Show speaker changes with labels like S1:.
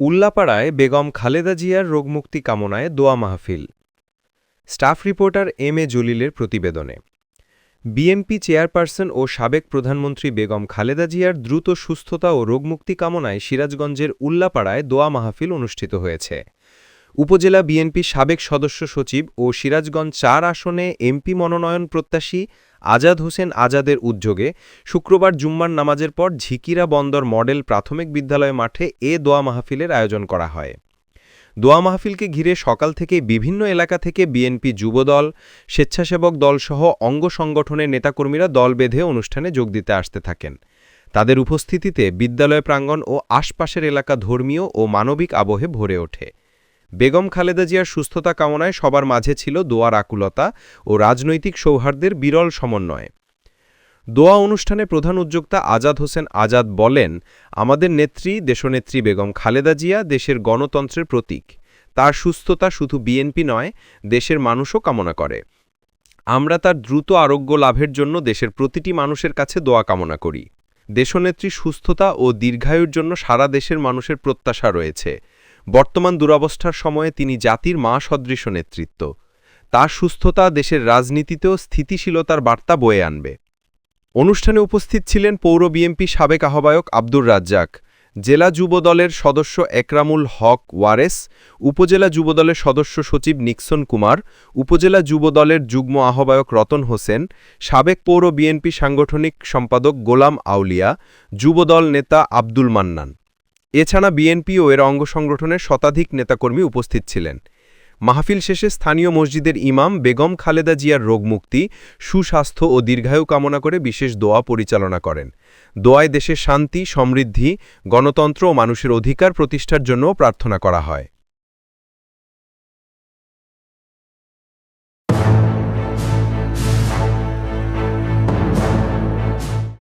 S1: উল্লাপাড়ায় বেগম খালেদা জিয়ার রোগমুক্তি কামনায় দোয়া মাহফিল। স্টাফ রিপোর্টার এম এ জলিলের প্রতিবেদনে। বিএনপি চেয়ারপারসন ও সাবেক প্রধানমন্ত্রী বেগম খালেদা জিয়ার দ্রুত সুস্থতা ও রোগমুক্তি কামনায় সিরাজগঞ্জের উল্লাপাড়ায় দোয়া মাহফিল অনুষ্ঠিত হয়েছে। উপজেলা বিএনপির সাবেক সদস্য সচিব ও সিরাজগঞ্জ ৪ আসনে এমপি মনোনয়ন প্রত্যাশী আজাদ হোসেন আজাদের উদ্যোগে শুক্রবার জুম্মার নামাজের পর ঝিকিরা বন্দর মডেল প্রাথমিক বিদ্যালয় মাঠে এ দোয়া মাহফিলের আয়োজন করা হয়। দোয়া মাহফিলকে ঘিরে সকাল থেকেই বিভিন্ন এলাকা থেকে বিএনপি যুবদল, স্বেচ্ছাসেবক দলসহ অঙ্গ সংগঠনের নেতাকর্মীরা দল বেঁধে অনুষ্ঠানে যোগ দিতে আসতে থাকেন। তাদের উপস্থিতিতে বিদ্যালয় প্রাঙ্গণ ও আশপাশের এলাকা ধর্মীয় ও মানবিক আবহে ভরে ওঠে। বেগম খালেদা জিয়ার সুস্থতা কামনায় সবার মাঝে ছিল দোয়ার আকুলতা ও রাজনৈতিক সৌহার্দ্যের বিরল সমন্বয়। দোয়া অনুষ্ঠানে প্রধান উদ্যোক্তা আজাদ হোসেন আজাদ বলেন, আমাদের নেত্রী দেশনেত্রী বেগম খালেদা জিয়া দেশের গণতন্ত্রের প্রতীক। তার সুস্থতা শুধু বিএনপি নয়, দেশের মানুষও কামনা করে। আমরা তার দ্রুত আরোগ্য লাভের জন্য দেশের প্রতিটি মানুষের কাছে দোয়া কামনা করি। দেশনেত্রীর সুস্থতা ও দীর্ঘায়ুর জন্য সারা দেশের মানুষের প্রত্যাশা রয়েছে। বর্তমান দুরবস্থার সময়ে তিনি জাতির মা সদৃশ নেতৃত্ব। তার সুস্থতা দেশের রাজনীতিতেও স্থিতিশীলতার বার্তা বয়ে আনবে। অনুষ্ঠানে উপস্থিত ছিলেন পৌর বিএনপি সাবেক আহ্বায়ক আব্দুর রাজ্জাক, জেলা যুবদলের সদস্য একরামুল হক ওয়ারেস, উপজেলা যুবদলের সদস্য সচিব নিক্সন কুমার, উপজেলা যুবদলের যুগ্ম আহ্বায়ক রতন হোসেন, সাবেক পৌর বিএনপি সাংগঠনিক সম্পাদক গোলাম আউলিয়া, যুবদল নেতা আব্দুল মান্নান। এছাড়া বিএনপি ও এর অঙ্গ সংগঠনের শতাধিক নেতাকর্মী উপস্থিত ছিলেন। মাহফিল শেষে স্থানীয় মসজিদের ইমাম বেগম খালেদা জিয়ার রোগমুক্তি, সুস্বাস্থ্য ও দীর্ঘায়ু কামনা করে বিশেষ দোয়া পরিচালনা করেন। দোয়ায় দেশের শান্তি, সমৃদ্ধি, গণতন্ত্র ও মানুষের অধিকার প্রতিষ্ঠার জন্যও প্রার্থনা করা হয়।